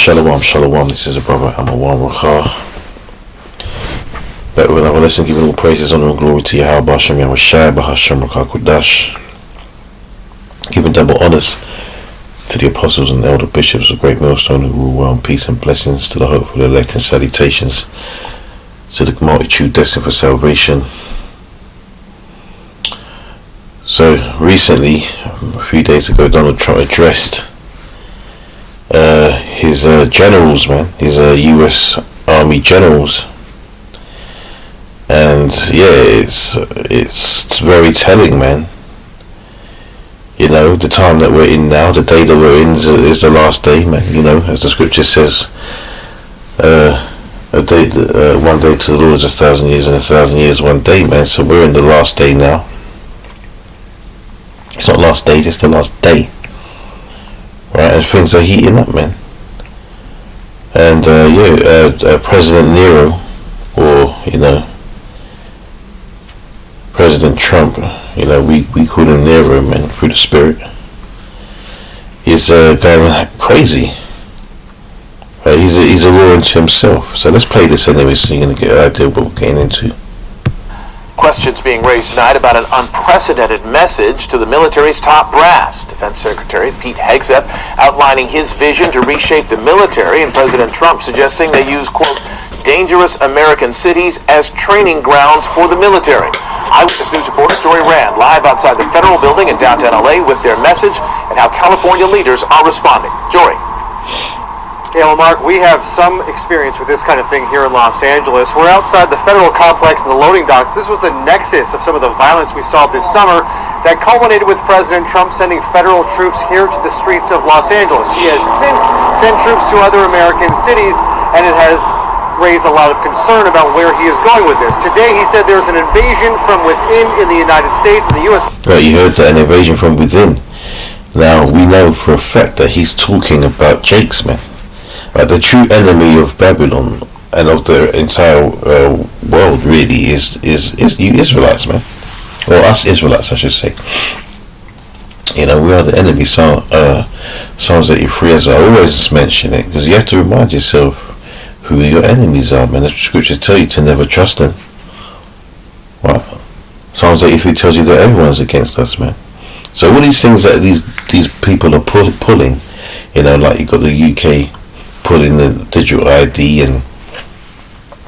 Shalom, shalom. This is a brother Amawan Rakha. Back with another lesson, giving all praises, honor, and glory to Yahweh Hashem Yahushai, Bahashem Rakha Kodash. Giving double honors to the apostles and elder bishops of Great Millstone who rule well, peace and blessings to the hopeful elect, and salutations to the multitude destined for salvation. So recently, a few days ago, Donald Trump addressed his generals, man, his U.S. Army generals, and yeah, it's very telling, man. You know, the time that we're in now, the day that we're in is the last day, man. You know, as the scripture says, one day to the Lord is 1,000 years, and 1,000 years one day, man. So we're in the last day now. It's not last day, it's the last day. Right, and things are heating up, man. And President Nero, or President Trump, we call him Nero, man, through the spirit, is going crazy. Right, he's a law unto himself. So let's play this anyway, so you're gonna get an idea of what we're getting into. Questions being raised tonight about an unprecedented message to the military's top brass. Defense Secretary Pete Hegseth outlining his vision to reshape the military, and President Trump suggesting they use, quote, dangerous American cities as training grounds for the military. Eyewitness News reporter Jory Rand live outside the Federal Building in downtown LA with their message and how California leaders are responding. Jory. Yeah, well, Mark, we have some experience with this kind of thing here in Los Angeles. We're outside the federal complex and the loading docks. This was the nexus of some of the violence we saw this summer that culminated with President Trump sending federal troops here to the streets of Los Angeles. He has since sent troops to other American cities, and it has raised a lot of concern about where he is going with this. Today, he said there's an invasion from within in the United States and the U.S. Right, you heard that, an invasion from within. Now, we know for a fact that he's talking about Jakes, man. The true enemy of Babylon and of the entire world really is you Israelites, man. Or us Israelites, I should say. We are the enemy. Psalms 83, as I always mention it, because you have to remind yourself who your enemies are, man. The scriptures tell you to never trust them. Right? Psalms 83 tells you that everyone's against us, man. So all these things that these people are pulling, like you got the UK putting the digital ID, and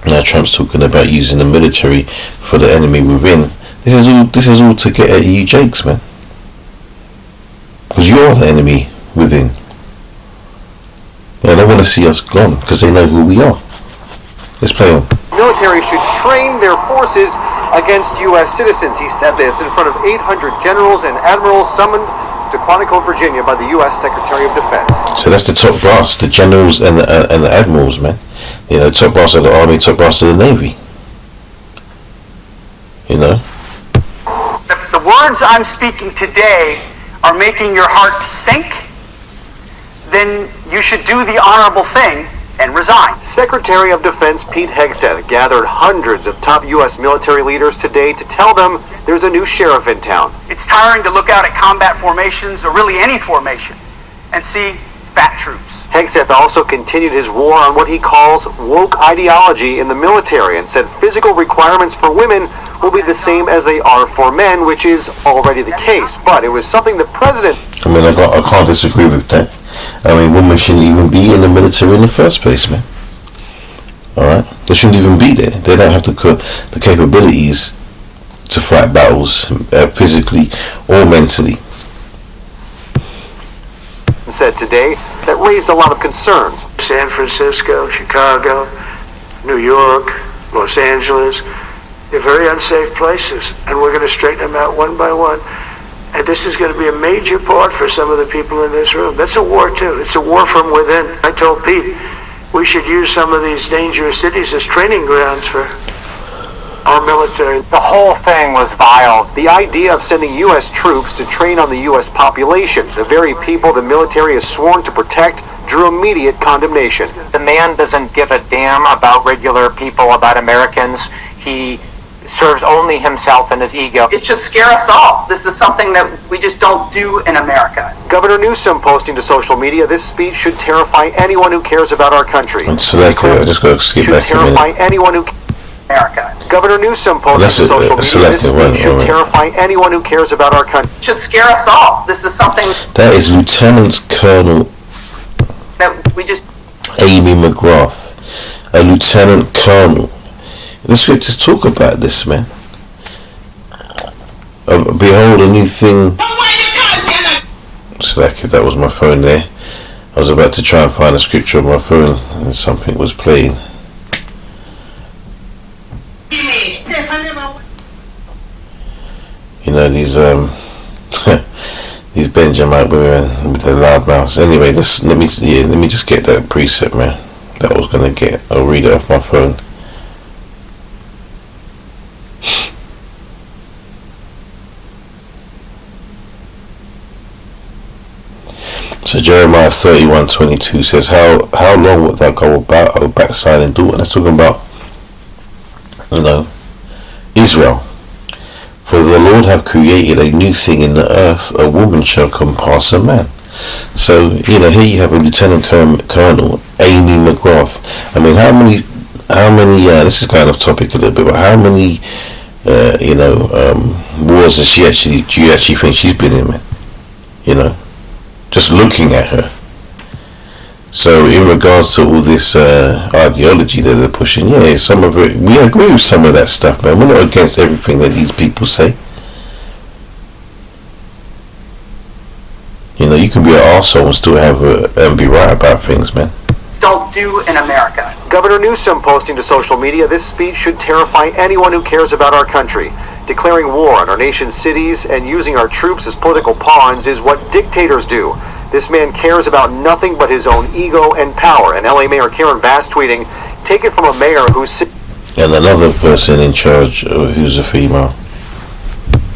now Trump's talking about using the military for the enemy within. This is all to get at you Jakes, man. Because you're the enemy within. They want to see us gone because they know who we are. Let's play on. Military should train their forces against U.S. citizens. He said this in front of 800 generals and admirals summoned to Quantico, Virginia by the U.S. Secretary of Defense. So that's the top brass, the generals and the admirals, man. Top brass of the Army, top brass of the Navy. If the words I'm speaking today are making your heart sink, then you should do the honorable thing and resign. Secretary of Defense Pete Hegseth gathered hundreds of top U.S. military leaders today to tell them there's a new sheriff in town. It's tiring to look out at combat formations, or really any formation, and see fat troops. Hegseth also continued his war on what he calls woke ideology in the military, and said physical requirements for women will be the same as they are for men, which is already the case. But it was something the president... I can't disagree with that. Women shouldn't even be in the military in the first place, man. Alright? They shouldn't even be there. They don't have the capabilities to fight battles physically or mentally. Said today that raised a lot of concern. San Francisco, Chicago, New York, Los Angeles, they're very unsafe places, and we're going to straighten them out one by one. And this is going to be a major part for some of the people in this room. That's a war too. It's a war from within. I told Pete we should use some of these dangerous cities as training grounds for our military. The whole thing was vile. The idea of sending U.S. troops to train on the U.S. population, the very people the military is sworn to protect, drew immediate condemnation. The man doesn't give a damn about regular people, about Americans. He serves only himself and his ego. It should scare us all. This is something that we just don't do in America. Governor Newsom posting to social media, this speech should terrify anyone who cares about our country. And select it. I just got to skip Should back a terrify minute. anyone who America. Governor Newsom posting That's to social a media, select this it, speech right, should right. terrify anyone who cares about our country. It should scare us all. This is something That is Lieutenant Colonel that we just Amy McGrath, a lieutenant colonel. The scriptures talk about this, man. Behold, a new thing. Slack, that was my phone there. I was about to try and find a scripture on my phone, and something was playing. You know these these Benjamite women with their loud mouths. Anyway, let me just get that precept, man. That I was gonna get. I'll read it off my phone. So Jeremiah 31:22 says, How long wilt thou go about, O backsliding daughter? That's talking about, Israel. For the Lord hath created a new thing in the earth, a woman shall compass a man. So, here you have a Lieutenant Colonel, Amy McGrath. I mean, how many, this is kind of topic a little bit, but how many, wars do you actually think she's been in, man? Just looking at her. So in regards to all this ideology that they're pushing, some of it, we agree with some of that stuff, man. We're not against everything that these people say. You can be an arsehole and still and be right about things, man. don't do in America. Governor Newsom posting to social media, this speech should terrify anyone who cares about our country. Declaring war on our nation's cities and using our troops as political pawns is what dictators do. This man cares about nothing but his own ego and power. And LA Mayor Karen Bass tweeting, take it from a mayor who's... And another person in charge who's a female.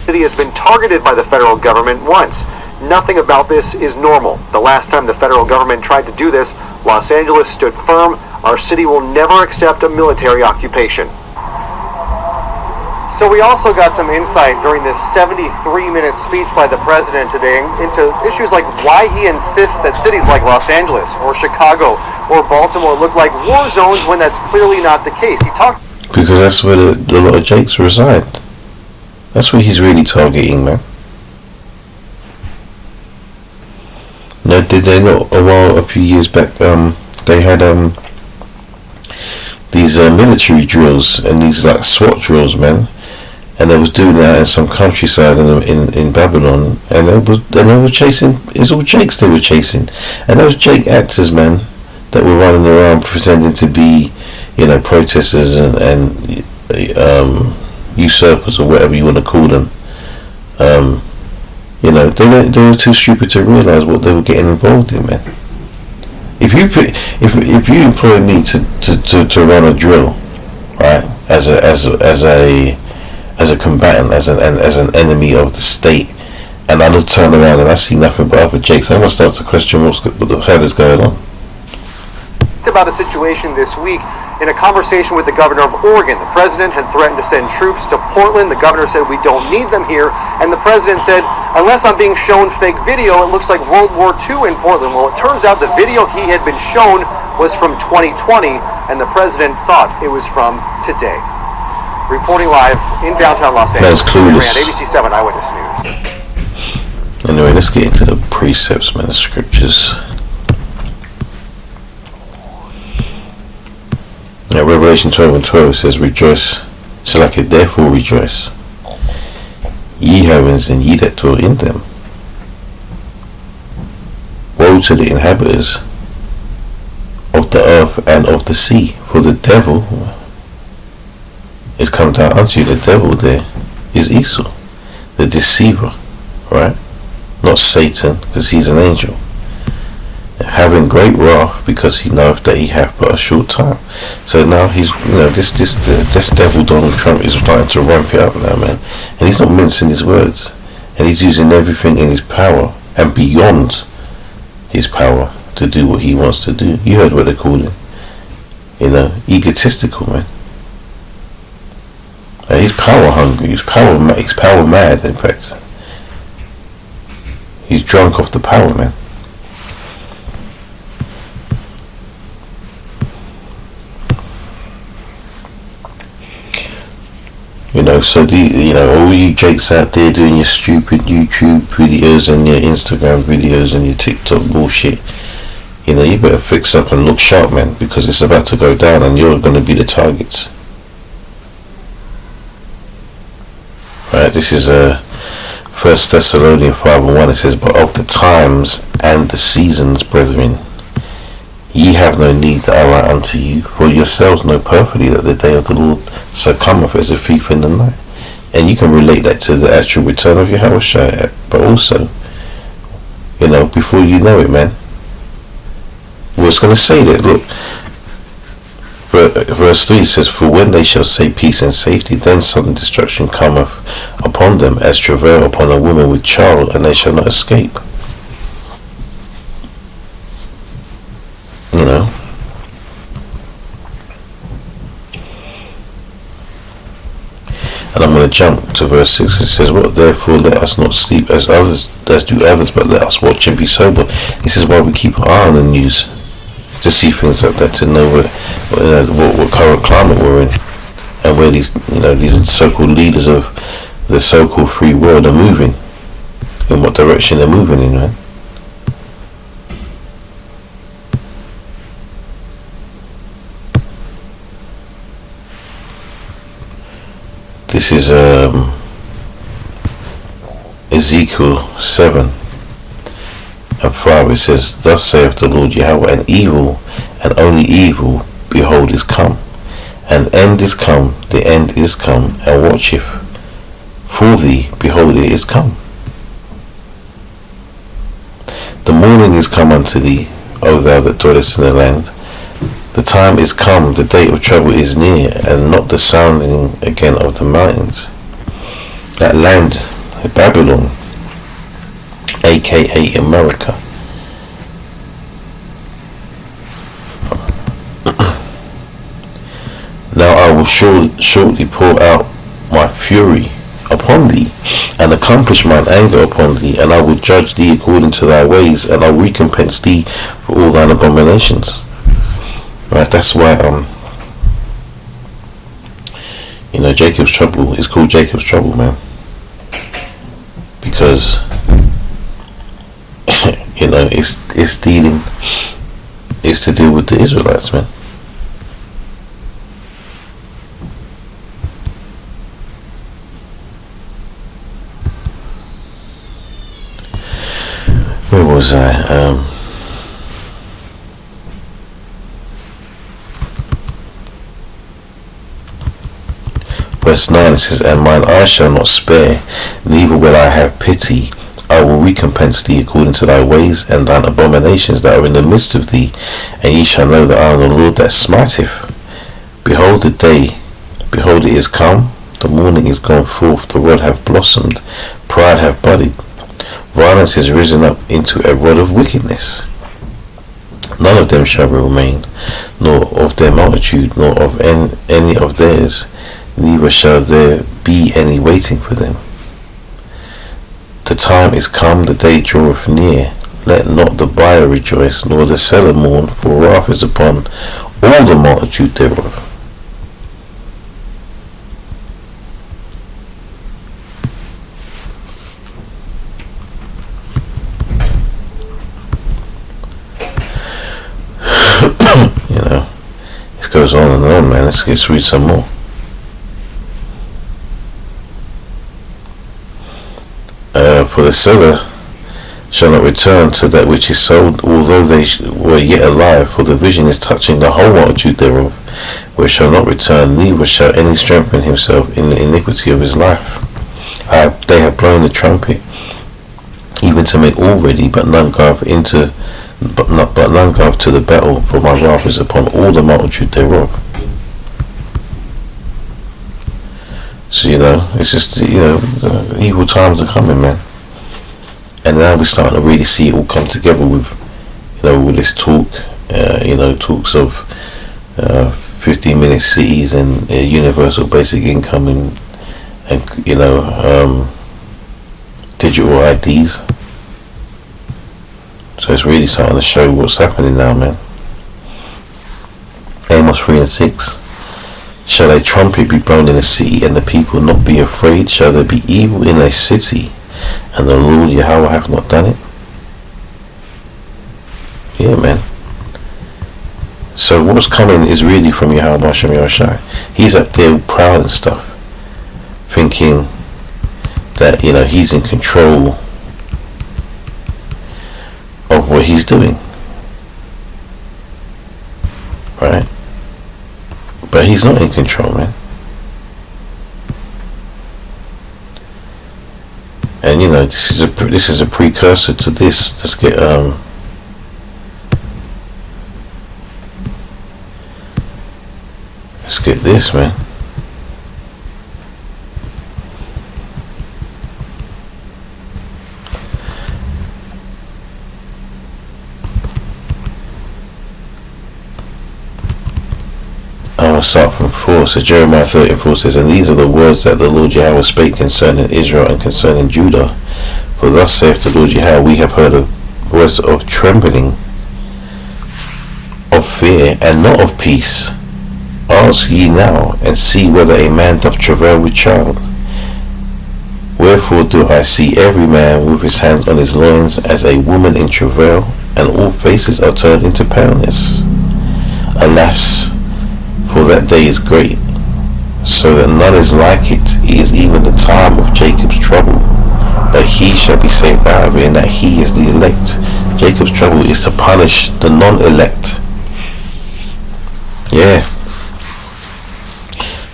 ...city has been targeted by the federal government once. Nothing about this is normal. The last time the federal government tried to do this, Los Angeles stood firm. Our city will never accept a military occupation. So we also got some insight during this 73-minute speech by the president today into issues like why he insists that cities like Los Angeles or Chicago or Baltimore look like war zones when that's clearly not the case. He talked... Because that's where a lot of Jakes reside. That's where he's really targeting, man. No, did they not, a few years back, they had these military drills and these like SWAT drills, man, and they was doing that in some countryside in Babylon, and they were chasing. It's all Jakes they were chasing, and those Jake actors, man, that were running around pretending to be, protesters and usurpers or whatever you want to call them. They were too stupid to realise what they were getting involved in, man. If you employ me to run a drill, right, as a combatant, as an enemy of the state, and I just turn around and I see nothing but other Jakes, I'm gonna start to question what the hell is going on. about a situation this week in a conversation with the governor of Oregon. The president had threatened to send troops to Portland. The governor said, we don't need them here. And the president said, unless I'm being shown fake video, it looks like World War II in Portland. Well, it turns out the video he had been shown was from 2020, and the president thought it was from today. Reporting live in downtown Los Angeles. That's clueless. ABC 7 Eyewitness News. Anyway, let's get into the precepts, man, the scriptures. Now, Revelation 12:12 says, rejoice, so like it, therefore rejoice, ye heavens and ye that dwell in them. Woe to the inhabitants of the earth and of the sea, for the devil is come down unto you. The devil there is Esau, the deceiver, right? Not Satan, because he's an angel. Having great wrath, because he knoweth that he hath but a short time. So now he's, this devil Donald Trump is trying to ramp it up now, man, and he's not mincing his words, and he's using everything in his power and beyond his power to do what he wants to do. You heard what they called him, egotistical, man. He's power hungry. He's power mad. In fact, he's drunk off the power, man. So all you jakes out there doing your stupid YouTube videos and your Instagram videos and your TikTok bullshit, you better fix up and look sharp, man, because it's about to go down and you're going to be the targets. Right, this is 1 Thessalonians 5:1. It says, "But of the times and the seasons, brethren, ye have no need that I write unto you, for yourselves know perfectly that the day of the Lord so cometh as a thief in the night." And you can relate that to the actual return of Yahushua, but also, before you know it, man, we're going to say that. Look, verse 3 says, "For when they shall say peace and safety, then sudden destruction cometh upon them as travail upon a woman with child, and they shall not escape." And I'm going to jump to verse 6. It says, "What therefore let us not sleep as do others, but let us watch and be sober." This is why we keep an eye on the news, to see things like that, to know what current climate we're in, and where these so-called leaders of the so-called free world are moving, in what direction they're moving in, man. This is Ezekiel 7:5. It says, "Thus saith the Lord Yahweh, an evil, and only evil, behold, is come. An end is come, the end is come, and watcheth for thee, behold, it is come. The morning is come unto thee, O thou that dwellest in the land. The time is come, the day of trouble is near, and not the sounding again of the mountains." That land, Babylon, aka America. "Now I will shortly pour out my fury upon thee, and accomplish mine anger upon thee, and I will judge thee according to thy ways, and I will recompense thee for all thine abominations." Right, that's why Jacob's trouble is called Jacob's trouble, man, because it's to deal with the Israelites, man. Where was I? Verse 9, it says, "And mine eye shall not spare, neither will I have pity. I will recompense thee according to thy ways and thine abominations that are in the midst of thee, and ye shall know that I am the Lord that smiteth. Behold the day, behold it is come, the morning is gone forth, the rod hath blossomed, pride hath budded, violence is risen up into a rod of wickedness. None of them shall remain, nor of their multitude, nor of any of theirs, neither shall there be any waiting for them. The time is come, the day draweth near. Let not the buyer rejoice, nor the seller mourn, for wrath is upon all the multitude thereof." This goes on and on, man. Let's read some more. "For the seller shall not return to that which is sold, although they were yet alive, for the vision is touching the whole multitude thereof, which shall not return, neither shall any strengthen himself in the iniquity of his life. They have blown the trumpet, even to make all ready, but none goeth to the battle, for my wrath is upon all the multitude thereof." So it's just evil times are coming, man. And now we're starting to really see it all come together with, with this talks of 15-minute cities and universal basic income and digital IDs. So it's really starting to show what's happening now, man. Amos 3:6. Shall a trumpet be blown in a city, and the people not be afraid? Shall there be evil in a city, and the Lord Yahweh hath not done it? Yeah, man. So what's coming is really from Yahweh Hashem Yahushai. He's up there proud and stuff, thinking that, he's in control of what he's doing. Right? But he's not in control, man. And this is a precursor to this. Let's get this, man. I'm going to start from 4. So Jeremiah 30:4 says, and these are the words that the Lord Yahweh spake concerning Israel and concerning Judah. For thus saith the Lord Yahweh, we have heard of words of trembling, of fear, and not of peace. Ask ye now, and see whether a man doth travail with child. Wherefore do I see every man with his hands on his loins as a woman in travail, and all faces are turned into paleness. Alas, for that day is great, so that none is like it. It is even the time of Jacob's trouble, but he shall be saved out of it, in that he is the elect. Jacob's trouble is to punish the non-elect. Yeah.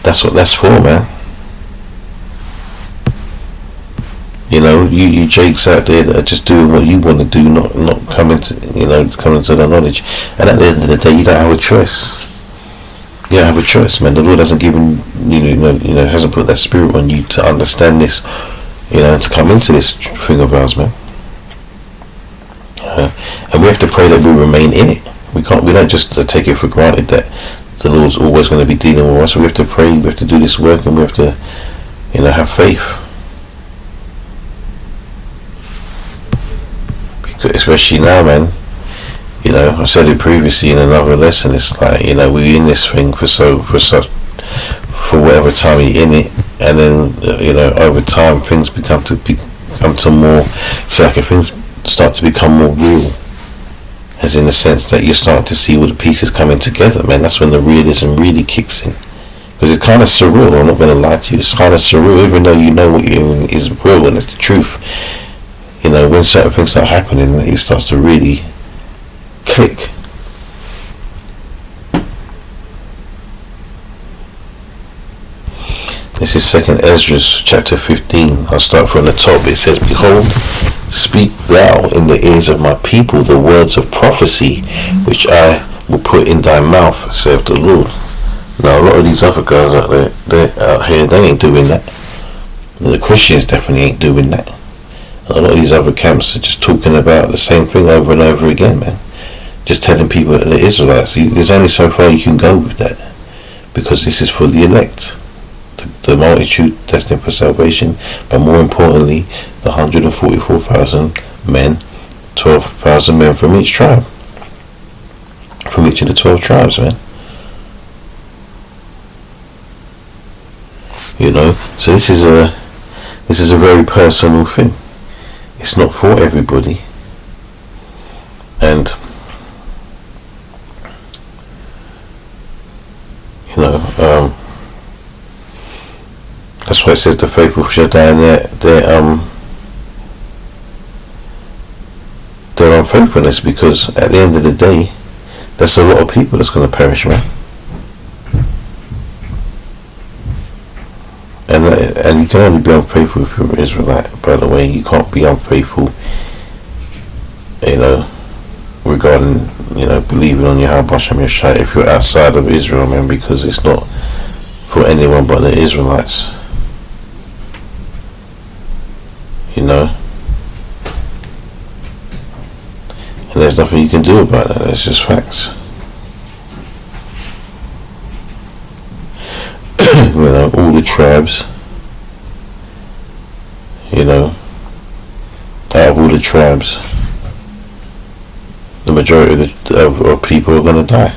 That's what that's for, man. You Jakes out there that are just doing what you want to do, not coming to the knowledge. And at the end of the day, you don't have a choice. You don't have a choice, man. The Lord hasn't given hasn't put that spirit on you to understand this, to come into this thing of ours, man. And we have to pray that we remain in it. We don't just take it for granted that the Lord's always going to be dealing with us. We have to pray, we have to do this work, and we have to, have faith. Because especially now, man, I said it previously in another lesson, it's like, we're in this thing for whatever time you're in it, and then, over time things become more, it's like things start to become more real. As in the sense that you're starting to see all the pieces coming together, man. That's when the realism really kicks in. Because it's kind of surreal, I'm not going to lie to you. It's kind of surreal, even though you know what you're doing is real and it's the truth. When certain things start happening, it starts to really click. This is 2nd Ezra chapter 15. I'll start from the top. It says, behold, speak thou in the ears of my people the words of prophecy, which I will put in thy mouth, saith the Lord. Now, a lot of these other guys out there, out here, they ain't doing that. The Christians definitely ain't doing that. A lot of these other camps are just talking about the same thing over and over again, man. Just telling people that the Israelites, there's only so far you can go with that, because this is for the elect. The multitude destined for salvation, but more importantly, the 144,000 men, 12,000 men from each tribe, from each of the 12 tribes, man. So this is a very personal thing. It's not for everybody, and that's why it says the faithful shall die in their unfaithfulness, because at the end of the day, that's a lot of people that's going to perish, man. And you can only be unfaithful if you're an Israelite, by the way. You can't be unfaithful, regarding, believing on Yahweh Hashem Yeshua if you're outside of Israel, man, because it's not for anyone but the Israelites. And there's nothing you can do about that. That's just facts. all the tribes, out of all the tribes, the majority of people are going to die.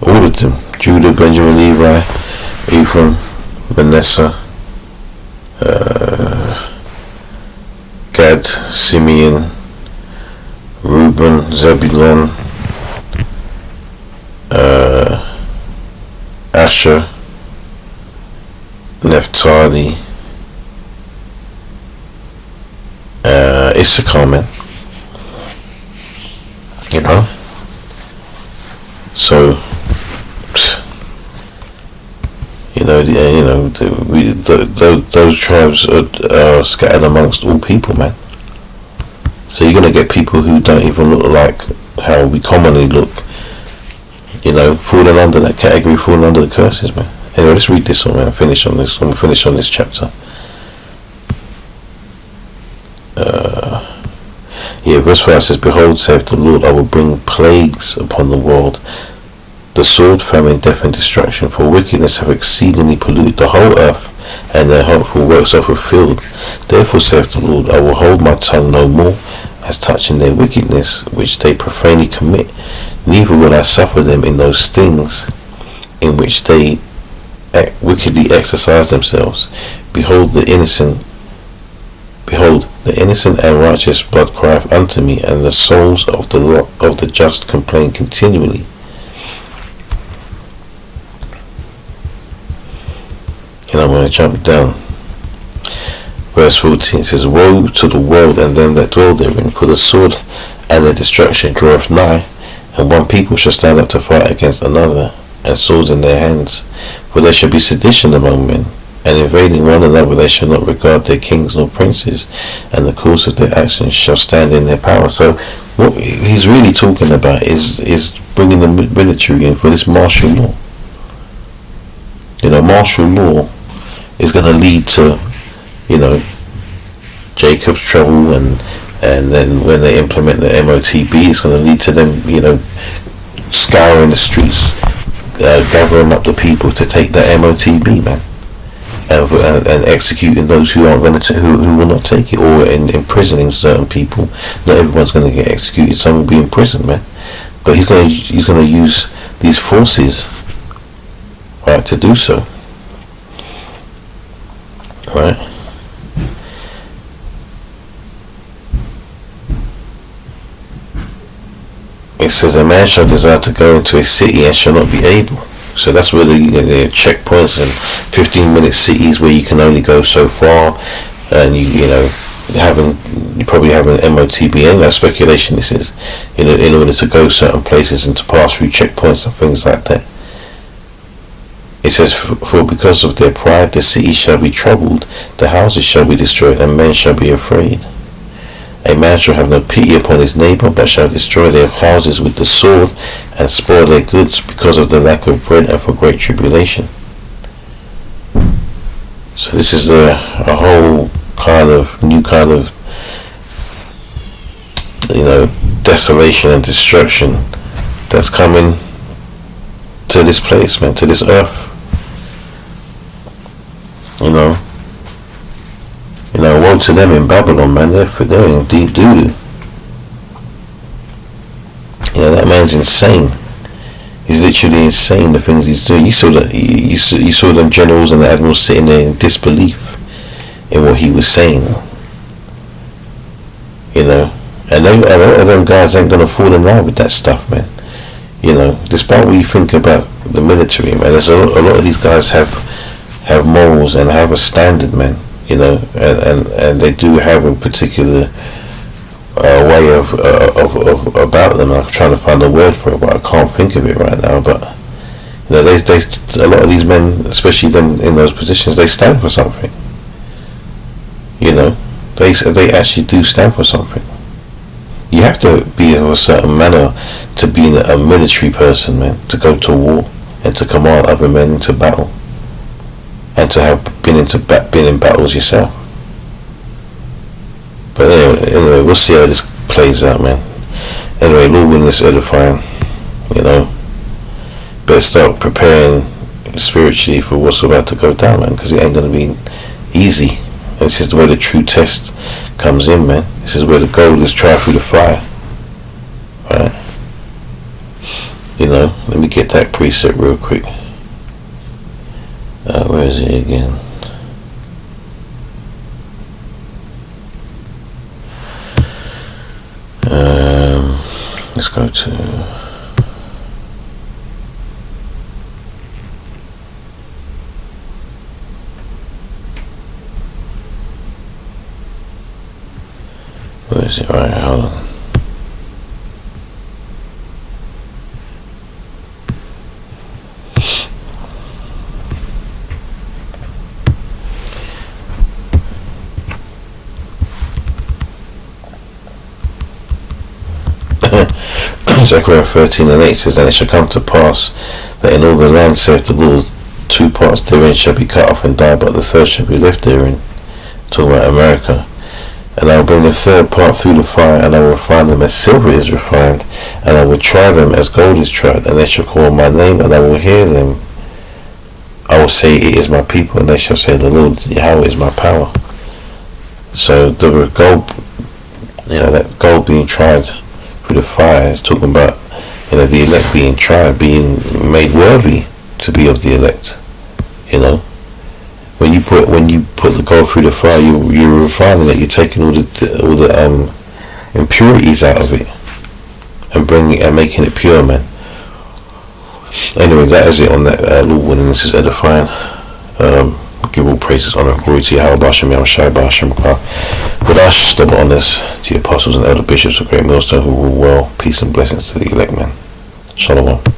All of them. Judah, Benjamin, Levi, Ephraim, Manasseh, Gad, Simeon, Reuben, Zebulun, Asher, Naphtali, Issachar, man. So, those tribes are scattered amongst all people, man. So you're gonna get people who don't even look like how we commonly look, falling under that category, falling under the curses, man. Anyway, let's read this one, man. Finish on this. I'm gonna finish on this chapter. Verse 5 says, "Behold, saith the Lord, I will bring plagues upon the world, the sword, famine, death, and destruction, for wickedness have exceedingly polluted the whole earth, and their hurtful works are fulfilled. Therefore saith the Lord, I will hold my tongue no more, as touching their wickedness which they profanely commit, neither will I suffer them in those things in which they wickedly exercise themselves. Behold, the innocent and righteous blood crieth unto me, and the souls of the just complain continually." And I'm going to jump down. Verse 14 says, "Woe to the world and them that dwell therein, for the sword and the destruction draweth nigh, and one people shall stand up to fight against another, and swords in their hands. For there shall be sedition among men, and invading one another they shall not regard their kings nor princes, and the course of their actions shall stand in their power." So what he's really talking about is bringing the military in for this martial law. Martial law is going to lead to, Jacob's trouble, and then when they implement the MOTB, it's going to lead to them, scouring the streets, gathering up the people to take the MOTB, man, and executing those who aren't going to, who will not take it, or imprisoning certain people. Not everyone's going to get executed; some will be imprisoned, man. But he's going to use these forces, right, to do so. Right. It says, "A man shall desire to go into a city and shall not be able." So that's where the checkpoints and 15-minute cities where you can only go so far, and you probably have an MOTB, and no speculation this is, in order to go certain places and to pass through checkpoints and things like that. It says, "For because of their pride the city shall be troubled, the houses shall be destroyed, and men shall be afraid. A man shall have no pity upon his neighbor, but shall destroy their houses with the sword, and spoil their goods because of the lack of bread and for great tribulation." So this is a whole new kind of desolation and destruction that's coming to this place, man, to this earth. Woe to them in Babylon, man. They're in deep doo-doo. That man's insane. He's literally insane, the things he's doing. You saw them generals and the admirals sitting there in disbelief in what he was saying. And a lot of them guys ain't gonna fall in line with that stuff, man. Despite what you think about the military, man, there's a lot of these guys have morals and have a standard, man. And they do have a particular way of about them. I'm trying to find a word for it, but I can't think of it right now. But they a lot of these men, especially them in those positions, they stand for something. They actually do stand for something. You have to be of a certain manner to be a military person, man, to go to war and to command other men into battle, and to have been in battles yourself. But anyway, we'll see how this plays out, man. Anyway, Lord, win this edifying. you know. Better start preparing spiritually for what's about to go down, man, because it ain't going to be easy. This is where the true test comes in, man. This is where the gold is tried through the fire. Right? You know, let me get that preset real quick. Where is it again? Let's go to... Where is it? Alright, hold on. Zechariah 13:8 says, and it shall come to pass that in all the land, saith the Lord, 2 parts therein shall be cut off and die, but the third shall be left therein. Talking about America. And I will bring the third part through the fire, and I will refine them as silver is refined, and I will try them as gold is tried, and they shall call my name, and I will hear them. I will say, it is my people, and they shall say, the Lord Yahweh is my power. So the gold, you know, that gold being tried through the fire is talking about, you know, the elect being tried, being made worthy to be of the elect. You know, when you put the gold through the fire, you're refining it. You're taking all the impurities out of it and bringing it and making it pure, man. Anyway, that is it on that Lord willing. This is edifying. Give all praises, honor, and glory to Yahweh Bashem, Yahweh Shai Bashem, Kodash, double honors to the apostles and elder bishops of Great Millstone who rule well. Peace and blessings to the elect, man. Shalom.